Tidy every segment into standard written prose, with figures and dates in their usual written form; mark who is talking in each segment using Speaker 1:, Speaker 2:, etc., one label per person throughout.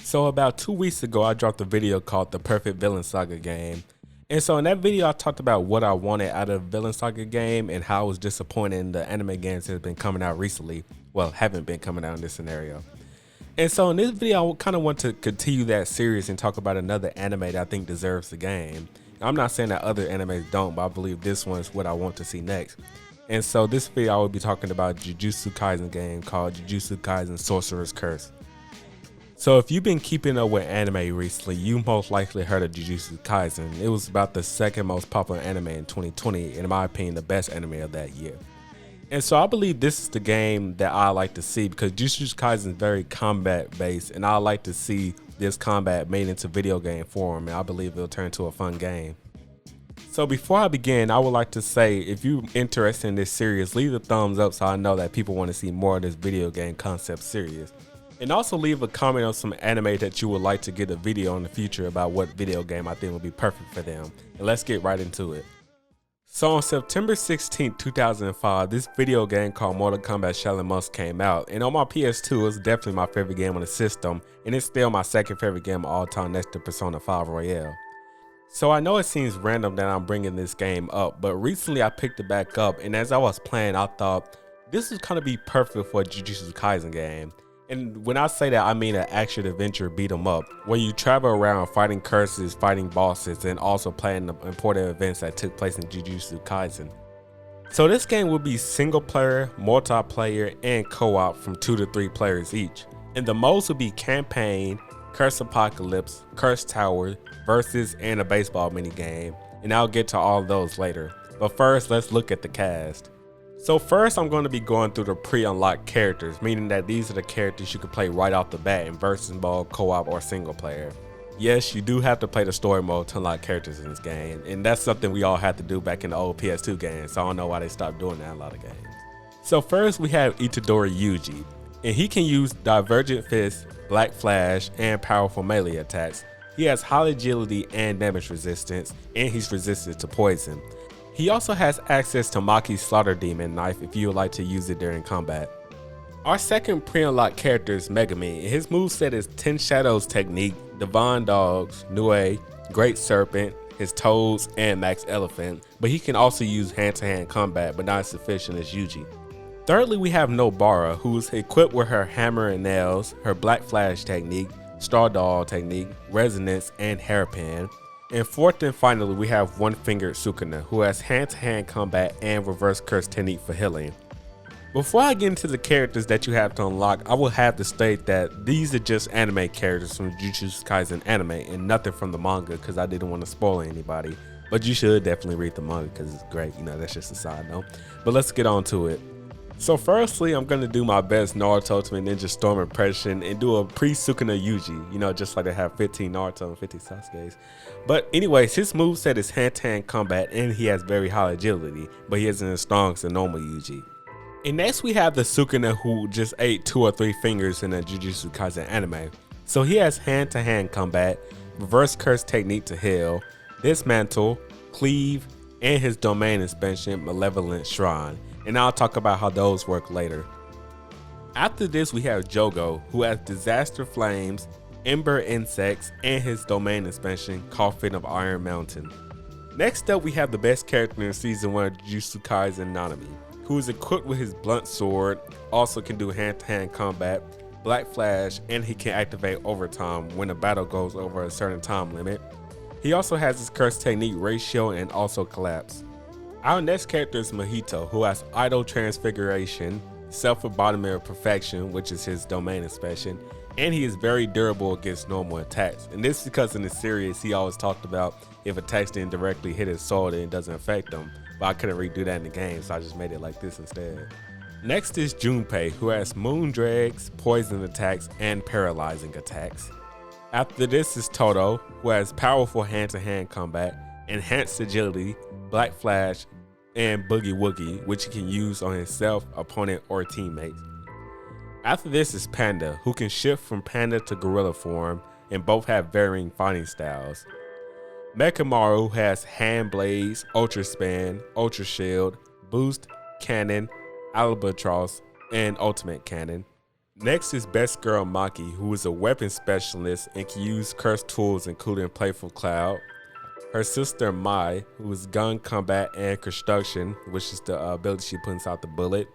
Speaker 1: So about 2 weeks ago, I dropped a video called The Perfect Villain Saga Game. And so in that video, I talked about what I wanted out of Villain Saga game and how I was disappointed in the anime games that have been coming out recently. Well, haven't been coming out in this scenario. And so in this video, I kind of want to continue that series and talk about another anime that I think deserves the game. I'm not saying that other animes don't, but I believe this one is what I want to see next. And so this video, I will be talking about Jujutsu Kaisen game called Jujutsu Kaisen Sorcerer's Curse. So if you've been keeping up with anime recently, you most likely heard of Jujutsu Kaisen. It was about the second most popular anime in 2020, and in my opinion, the best anime of that year. And so I believe this is the game that I like to see because Jujutsu Kaisen is very combat based, and I like to see this combat made into video game form, and I believe it'll turn into a fun game. So before I begin, I would like to say if you're interested in this series, leave a thumbs up so I know that people want to see more of this video game concept series. And also leave a comment on some anime that you would like to get a video in the future about what video game I think would be perfect for them. And let's get right into it. So on September 16, 2005, this video game called Mortal Kombat Shaolin Monks came out. And on my PS2, it was definitely my favorite game on the system. And it's still my second favorite game of all time next to Persona 5 Royale. So I know it seems random that I'm bringing this game up, but recently I picked it back up. And as I was playing, I thought this is going to be perfect for a Jujutsu Kaisen game. And when I say that, I mean an action-adventure beat-em-up, where you travel around fighting curses, fighting bosses, and also playing the important events that took place in Jujutsu Kaisen. So this game will be single-player, multiplayer, and co-op from 2 to 3 players each. And the modes will be campaign, curse apocalypse, curse tower, versus, and a baseball minigame. And I'll get to all of those later. But first, let's look at the cast. So first, I'm going to be going through the pre-unlocked characters, meaning that these are the characters you can play right off the bat in versus mode, co-op, or single player. Yes, you do have to play the story mode to unlock characters in this game, and that's something we all had to do back in the old PS2 games, so I don't know why they stopped doing that in a lot of games. So first, we have Itadori Yuji, and he can use Divergent Fist, Black Flash, and powerful melee attacks. He has high agility and damage resistance, and he's resistant to poison. He also has access to Maki's Slaughter Demon knife if you would like to use it during combat. Our second pre-unlocked character is Megami, and his moveset is 10 Shadows Technique, Divine Dogs, Nue, Great Serpent, his Toads, and Max Elephant, but he can also use hand-to-hand combat, but not as efficient as Yuji. Thirdly, we have Nobara, who is equipped with her Hammer and Nails, her Black Flash Technique, Straw Doll Technique, Resonance, and Hairpin. And fourth and finally, we have One-Fingered Sukuna, who has hand-to-hand combat and reverse curse technique for healing. Before I get into the characters that you have to unlock, I will have to state that these are just anime characters from Jujutsu Kaisen anime and nothing from the manga because I didn't want to spoil anybody. But you should definitely read the manga because it's great, that's just a side note. But let's get on to it. So firstly, I'm going to do my best Naruto Ultimate Ninja Storm impression and do a pre-Sukuna Yuji, just like they have 15 Naruto and 50 Sasuke's. But anyways, his moveset is hand-to-hand combat and he has very high agility, but he isn't as strong as a normal Yuji. And next we have the Sukuna who just ate 2 or 3 fingers in a Jujutsu Kaisen anime. So he has hand-to-hand combat, reverse curse technique to heal, dismantle, cleave, and his domain expansion, Malevolent Shrine. And I'll talk about how those work later. After this, we have Jogo, who has Disaster Flames, Ember Insects, and his domain expansion, Coffin of Iron Mountain. Next up, we have the best character in Season 1 of Jujutsu Kaisen, Nanami, who is equipped with his blunt sword, also can do hand-to-hand combat, Black Flash, and he can activate Overtime when a battle goes over a certain time limit. He also has his curse technique Ratio and also Collapse. Our next character is Mahito, who has Idol Transfiguration, Self-Embodiment of Perfection, which is his domain expansion, and he is very durable against normal attacks. And this is because in the series, he always talked about if attacks didn't directly hit his soul, then it doesn't affect him. But I couldn't redo that in the game, so I just made it like this instead. Next is Junpei, who has Moon Dregs, Poison attacks, and Paralyzing attacks. After this is Toto, who has powerful hand-to-hand combat, enhanced agility, Black Flash, and Boogie Woogie, which he can use on himself, opponent, or teammates. After this is Panda, who can shift from Panda to Gorilla form, and both have varying fighting styles. Mechamaru has Hand Blades, Ultra Span, Ultra Shield, Boost, Cannon, Albatross, and Ultimate Cannon. Next is Best Girl Maki, who is a weapon specialist and can use cursed tools including Playful Cloud. Her sister Mai, who is gun combat and construction, which is the ability she puts out the bullet.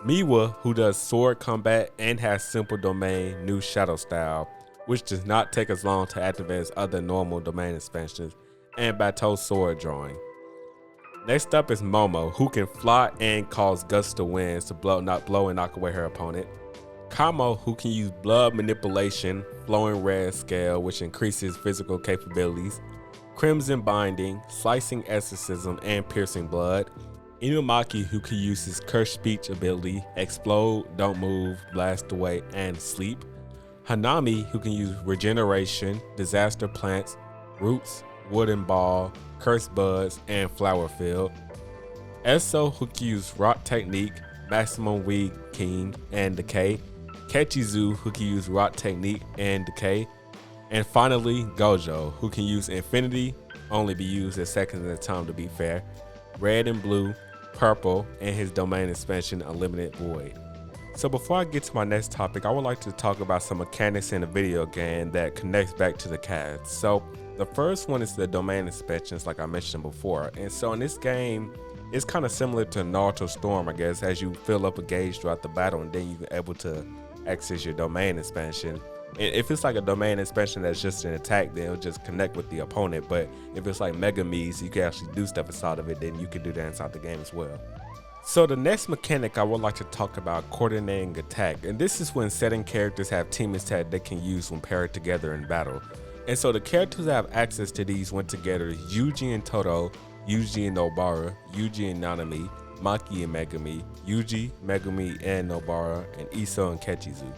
Speaker 1: Miwa, who does sword combat and has simple domain new shadow style, which does not take as long to activate as other normal domain expansions, and Bateau sword drawing. Next up is Momo, who can fly and cause gusts of winds to blow and knock away her opponent. Kamo, who can use blood manipulation, flowing red scale, which increases physical capabilities. Crimson Binding, Slicing Exorcism, and Piercing Blood. Inumaki, who can use his Cursed Speech ability, Explode, Don't Move, Blast Away, and Sleep. Hanami, who can use Regeneration, Disaster Plants, Roots, Wooden Ball, Cursed Buds, and Flower Field. Eso, who can use Rock Technique, Maximum Weed King, and Decay. Kechizu, who can use Rock Technique and Decay. And finally, Gojo, who can use Infinity, only be used as seconds at a time to be fair, Red and Blue, Purple, and his domain expansion Unlimited Void. So before I get to my next topic, I would like to talk about some mechanics in the video game that connects back to the cast. So the first one is the domain expansions, like I mentioned before. And so in this game, it's kind of similar to Naruto Storm, I guess, as you fill up a gauge throughout the battle and then you're able to access your domain expansion. And if it's like a domain expansion that's just an attack, then it'll just connect with the opponent. But if it's like Mega Me's, you can actually do stuff inside of it, then you can do that inside the game as well. So the next mechanic I would like to talk about, coordinating attack. And this is when setting characters have teammates that they can use when paired together in battle. And so the characters that have access to these when together is Yuji and Todo, Yuji and Nobara, Yuji and Nanami, Maki and Megumi, Yuji, Megumi and Nobara, and Iso and Kechizu.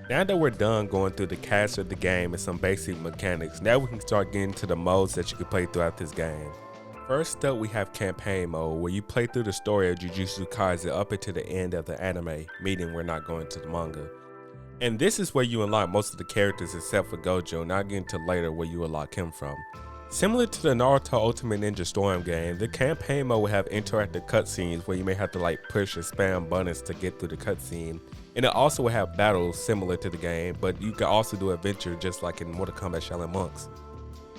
Speaker 1: Now that we're done going through the cast of the game and some basic mechanics, now we can start getting to the modes that you can play throughout this game. First up, we have campaign mode, where you play through the story of Jujutsu Kaisen up until the end of the anime, meaning we're not going to the manga. And this is where you unlock most of the characters except for Gojo, and I'll get into later where you unlock him from. Similar to the Naruto Ultimate Ninja Storm game, the campaign mode will have interactive cutscenes where you may have to like push or spam buttons to get through the cutscene. And it also will have battles similar to the game, but you can also do adventure just like in Mortal Kombat Shaolin Monks.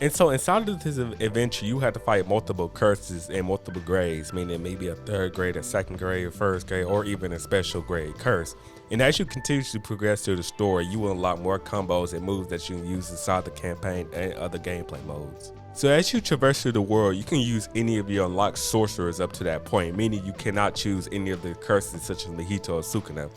Speaker 1: And so inside of this adventure, you have to fight multiple curses and multiple grades, meaning maybe a 3rd grade, a 2nd grade, a 1st grade, or even a special grade curse. And as you continue to progress through the story, you will unlock more combos and moves that you can use inside the campaign and other gameplay modes. So as you traverse through the world, you can use any of your unlocked sorcerers up to that point, meaning you cannot choose any of the curses such as Mahito or Sukuna.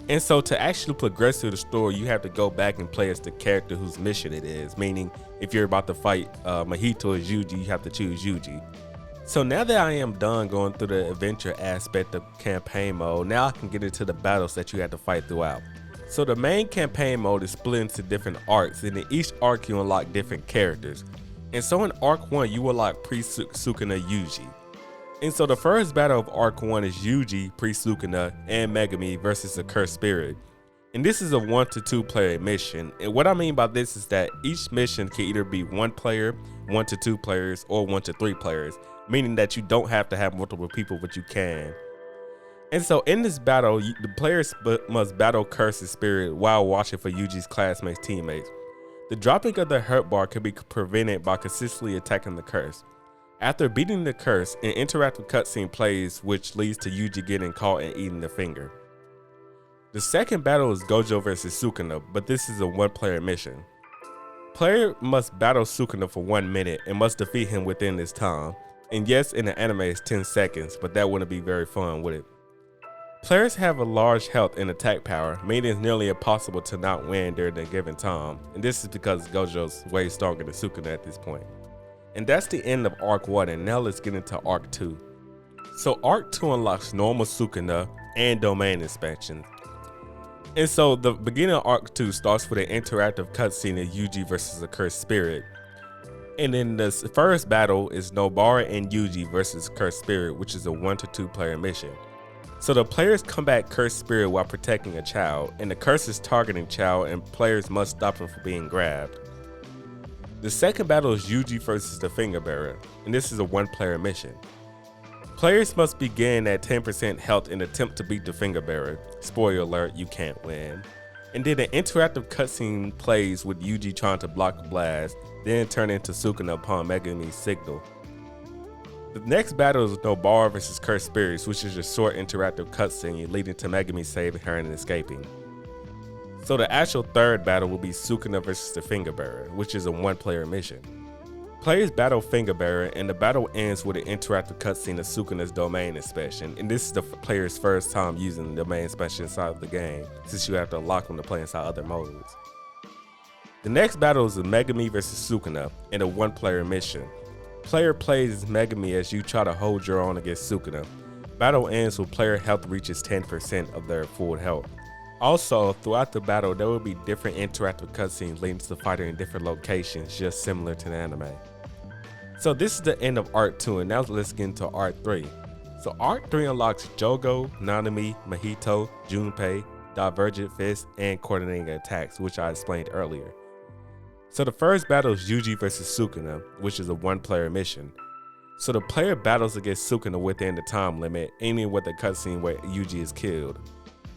Speaker 1: And so to actually progress through the story, you have to go back and play as the character whose mission it is, meaning if you're about to fight Mahito or Yuji, you have to choose Yuji. So now that I am done going through the adventure aspect of campaign mode, now I can get into the battles that you have to fight throughout. So the main campaign mode is split into different arcs, and in each arc you unlock different characters. And so in Arc 1, you unlock Pre-Sukuna Yuji. And so the first battle of Arc 1 is Yuji, Pre-Sukuna, and Megumi versus a Cursed Spirit. And this is a 1 to 2 player mission. And what I mean by this is that each mission can either be 1 player, 1 to 2 players, or 1 to 3 players, meaning that you don't have to have multiple people, but you can. And so in this battle, the players must battle Cursed Spirit while watching for Yuji's classmates' teammates. The dropping of the hurt bar can be prevented by consistently attacking the curse. After beating the curse, an interactive cutscene plays which leads to Yuji getting caught and eating the finger. The second battle is Gojo vs Sukuna, but this is a 1-player mission. Player must battle Sukuna for 1 minute and must defeat him within this time. And yes, in the anime it's 10 seconds, but that wouldn't be very fun, would it? Players have a large health and attack power, meaning it's nearly impossible to not win during a given time. And this is because Gojo's way stronger than Sukuna at this point. And that's the end of Arc 1, and now let's get into Arc 2. So Arc 2 unlocks normal Sukuna and domain expansion. And so the beginning of Arc 2 starts with an interactive cutscene of Yuji versus a Cursed Spirit. And then the first battle is Nobara and Yuji versus Cursed Spirit, which is a 1 to 2 player mission. So the players combat Cursed Spirit while protecting a child, and the curse is targeting child, and players must stop him from being grabbed. The second battle is Yuji versus the Finger Bearer, and this is a 1-player mission. Players must begin at 10% health and attempt to beat the finger bearer. Spoiler alert, you can't win. And then an interactive cutscene plays with Yuji trying to block a blast, then turn into Sukuna upon Megami's signal. The next battle is Nobara vs. Cursed Spirits, which is a short interactive cutscene leading to Megami saving her and escaping. So the actual third battle will be Sukuna vs. the Finger Bearer, which is a one-player mission. Players battle Finger Bearer, and the battle ends with an interactive cutscene of Sukuna's domain inspection, and this is the player's first time using the domain inspection inside of the game, since you have to unlock them to play inside other modes. The next battle is Megami vs. Sukuna, in a one-player mission. Player plays as Megami as you try to hold your own against Sukuna. Battle ends when player health reaches 10% of their full health. Also, throughout the battle, there will be different interactive cutscenes leading to the fighter in different locations, just similar to the anime. So this is the end of Arc 2, and now let's get into Arc 3. So Arc 3 unlocks Jogo, Nanami, Mahito, Junpei, Divergent Fist, and coordinating attacks, which I explained earlier. So the first battle is Yuji vs. Sukuna, which is a one-player mission. So the player battles against Sukuna within the time limit, ending with a cutscene where Yuji is killed.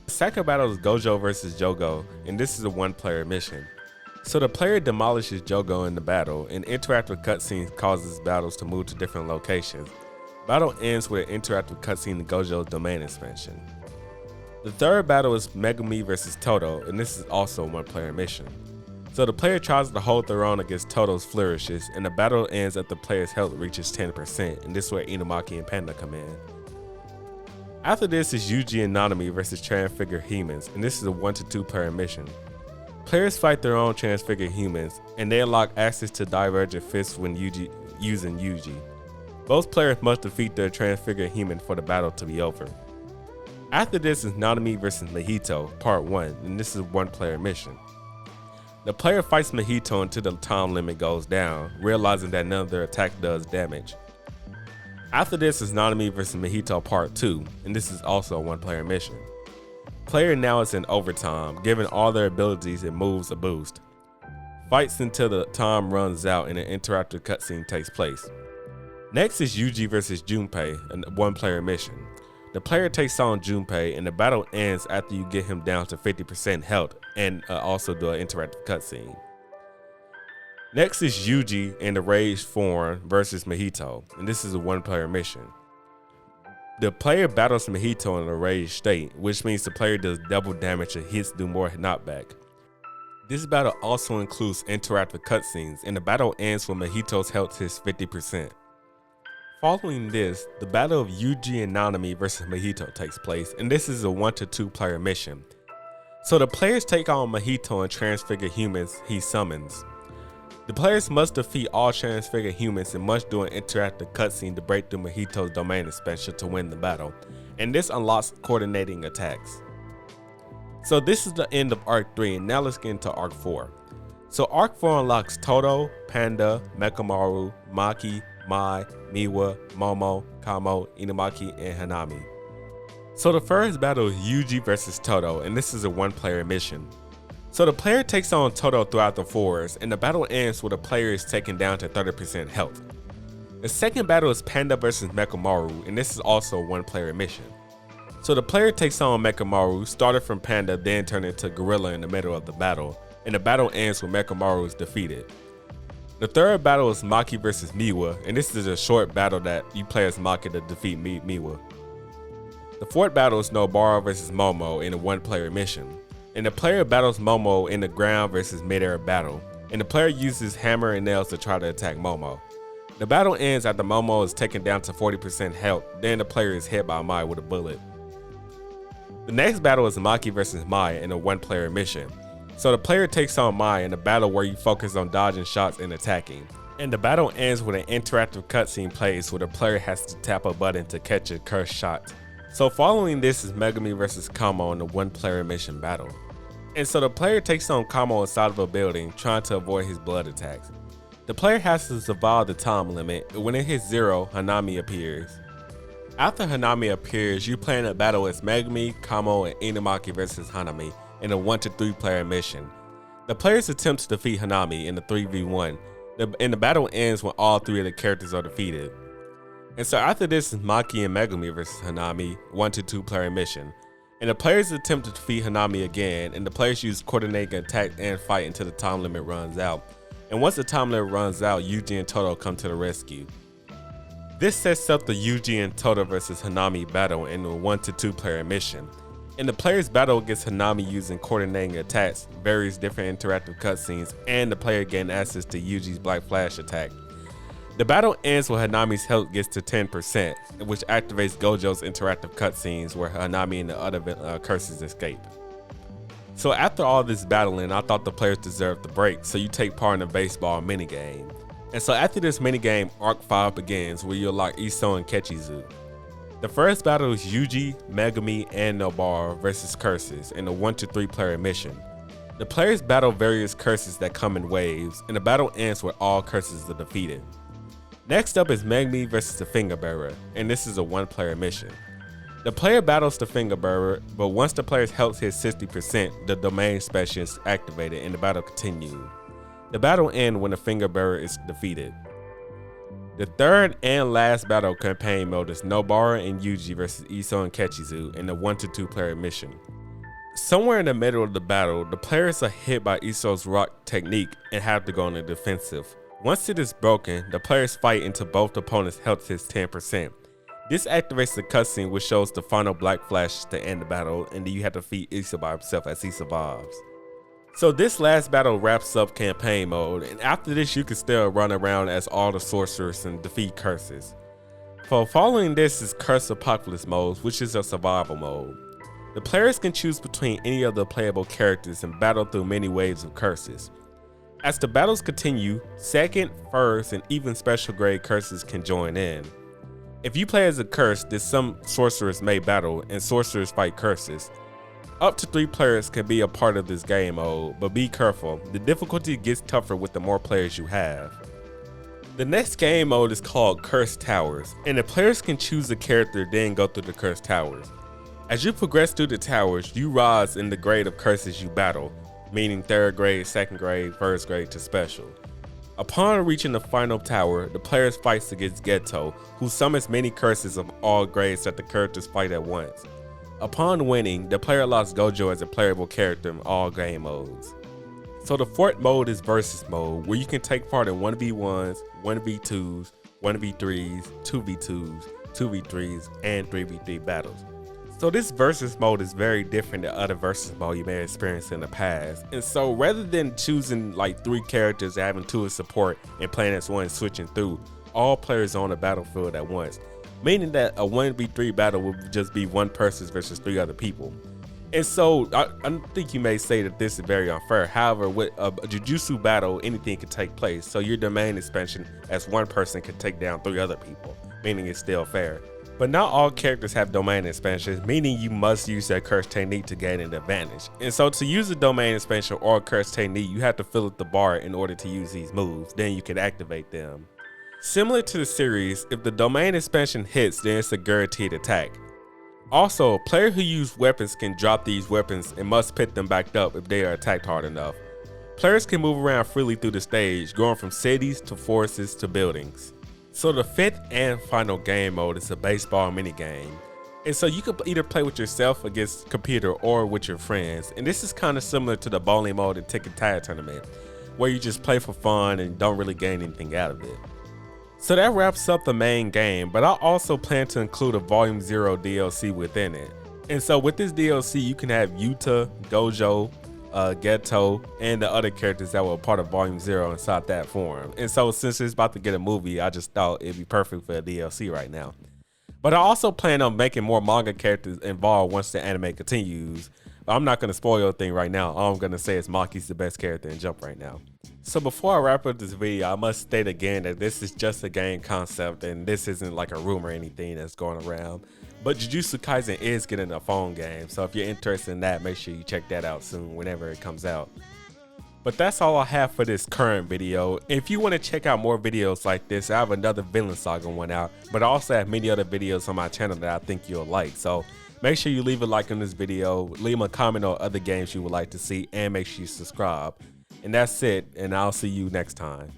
Speaker 1: The second battle is Gojo vs. Jogo, and this is a one-player mission. So the player demolishes Jogo in the battle, and interactive cutscenes causes battles to move to different locations. Battle ends with an interactive cutscene of Gojo's domain expansion. The third battle is Megami vs. Toto, and this is also a one-player mission. So the player tries to hold their own against Toto's flourishes, and the battle ends after the player's health reaches 10%, and this is where Inumaki and Panda come in. After this is Yuji and Nanami vs. Transfigured Humans, and this is a 1 to 2 player mission. Players fight their own Transfigured Humans, and they unlock access to Divergent Fists when using Yuji. Both players must defeat their Transfigured Human for the battle to be over. After this is Nanami vs. Mahito, Part 1, and this is a one player mission. The player fights Mahito until the time limit goes down, realizing that none of their attack does damage. After this is Nanami vs. Mahito Part 2, and this is also a one-player mission. Player now is in overtime, giving all their abilities and moves a boost. Fights until the time runs out and an interactive cutscene takes place. Next is Yuji vs. Junpei, a one-player mission. The player takes on Junpei, and the battle ends after you get him down to 50% health and also do an interactive cutscene. Next is Yuji in the Raged form versus Mahito, and this is a one-player mission. The player battles Mahito in a raged state, which means the player does double damage and hits do more knockback. This battle also includes interactive cutscenes, and the battle ends when Mahito's health hits 50%. Following this, the battle of Yuji and Nanami versus Mahito takes place, and this is a 1 to 2 player mission. So the players take on Mahito and Transfigured Humans he summons. The players must defeat all Transfigured Humans and must do an interactive cutscene to break through Mahito's domain expansion to win the battle, and this unlocks coordinating attacks. So this is the end of Arc 3, and now let's get into Arc 4. So Arc 4 unlocks Toto, Panda, Mekamaru, Maki, Mai, Miwa, Momo, Kamo, Inumaki, and Hanami. So the first battle is Yuji vs. Toto, and this is a one-player mission. So the player takes on Toto throughout the forest, and the battle ends with the player is taken down to 30% health. The second battle is Panda vs. Mekamaru, and this is also a one-player mission. So the player takes on Mekamaru, started from Panda, then turned into Gorilla in the middle of the battle, and the battle ends when Mekamaru is defeated. The third battle is Maki vs. Miwa, and this is a short battle that you play as Maki to defeat Miwa. The fourth battle is Nobara vs. Momo in a one-player mission. And the player battles Momo in the ground versus mid-air battle, and the player uses hammer and nails to try to attack Momo. The battle ends after Momo is taken down to 40% health, then the player is hit by Mai with a bullet. The next battle is Maki vs. Mai in a one-player mission. So the player takes on Mai in a battle where you focus on dodging shots and attacking. And the battle ends with an interactive cutscene plays where the player has to tap a button to catch a cursed shot. So following this is Megami vs. Kamo in a one-player mission battle. And so the player takes on Kamo inside of a building, trying to avoid his blood attacks. The player has to survive the time limit, and when it hits 0, Hanami appears. After Hanami appears, you play in a battle as Megami, Kamo, and Inumaki vs. Hanami in a 1 to 3 player mission. The players attempt to defeat Hanami in a 3v1, and the battle ends when all 3 of the characters are defeated. And so after this is Maki and Megumi versus Hanami 1-2 player mission. And the players attempt to defeat Hanami again, and the players use coordinating attack and fight until the time limit runs out. And once the time limit runs out, Yuji and Toto come to the rescue. This sets up the Yuji and Toto versus Hanami battle in a 1-2 player mission. And the players battle against Hanami using coordinating attacks, various different interactive cutscenes, and the player gain access to Yuji's Black Flash attack. The battle ends when Hanami's health gets to 10%, which activates Gojo's interactive cutscenes where Hanami and the other curses escape. So after all this battling, I thought the players deserved the break, so you take part in a baseball minigame. And so after this minigame, Arc 5 begins where you unlock Iso and Kechizu. The first battle is Yuji, Megumi, and Nobara versus curses in a 1-3 player mission. The players battle various curses that come in waves, and the battle ends with all curses are defeated. Next up is Megumi versus the Finger Bearer, and this is a 1-player mission. The player battles the Finger Bearer, but once the player's health hits 60%, the domain special is activated and the battle continues. The battle ends when the Finger Bearer is defeated. The third and last battle campaign mode is Nobara and Yuji versus Iso and Kechizu in a 1-2 player mission. Somewhere in the middle of the battle, the players are hit by Iso's rock technique and have to go on the defensive. Once it is broken, the players fight until both opponents' health hits 10%. This activates the cutscene which shows the final Black Flash to end the battle, and then you have to defeat Iso by himself as he survives. So this last battle wraps up campaign mode, and after this you can still run around as all the sorcerers and defeat curses. For following this is Curse Apocalypse mode, which is a survival mode. The players can choose between any of the playable characters and battle through many waves of curses. As the battles continue, second, first, and even special grade curses can join in. If you play as a curse, then some sorcerers may battle, and sorcerers fight curses. Up to 3 players can be a part of this game mode, but be careful, the difficulty gets tougher with the more players you have. The next game mode is called Curse Towers, and the players can choose a character then go through the Curse Towers. As you progress through the towers, you rise in the grade of curses you battle, meaning 3rd grade, 2nd grade, 1st grade to special. Upon reaching the final tower, the players fight against Geto, who summons many curses of all grades that the characters fight at once. Upon winning, the player locks Gojo as a playable character in all game modes. So the 4th mode is Versus mode, where you can take part in 1v1s, 1v2s, 1v3s, 2v2s, 2v3s, and 3v3 battles. So this versus mode is very different than other versus mode you may have experienced in the past. And so rather than choosing like 3 characters, having 2 as support and playing as one switching through, all players are on the battlefield at once. Meaning that a 1v3 battle would just be 1 person versus 3 other people. And so I think you may say that this is very unfair. However, with a Jujutsu battle, anything can take place. So your domain expansion as 1 person can take down 3 other people, meaning it's still fair. But not all characters have domain expansions, meaning you must use that curse technique to gain an advantage. And so to use a domain expansion or a curse technique, you have to fill up the bar in order to use these moves, then you can activate them. Similar to the series, if the domain expansion hits, then it's a guaranteed attack. Also, a player who uses weapons can drop these weapons and must pick them back up if they are attacked hard enough. Players can move around freely through the stage, going from cities to forests to buildings. So the 5th and final game mode is a baseball minigame. And so you can either play with yourself against computer or with your friends. And this is kind of similar to the bowling mode and Ticket Tire Tournament, where you just play for fun and don't really gain anything out of it. So that wraps up the main game, but I also plan to include a Volume 0 DLC within it. And so with this DLC, you can have Yuta, Gojo, Geto, and the other characters that were part of Volume 0 inside that form. And so since it's about to get a movie, I just thought it'd be perfect for a DLC right now. But I also plan on making more manga characters involved once the anime continues. I'm not going to spoil a thing right now. All I'm going to say is Maki's the best character in Jump right now. So before I wrap up this video, I must state again that this is just a game concept and this isn't like a rumor or anything that's going around. But Jujutsu Kaisen is getting a phone game, so if you're interested in that, make sure you check that out soon whenever it comes out. But that's all I have for this current video. If you want to check out more videos like this, I have another Villain Saga one out, but I also have many other videos on my channel that I think you'll like. So make sure you leave a like on this video, leave a comment on other games you would like to see, and make sure you subscribe. And that's it, and I'll see you next time.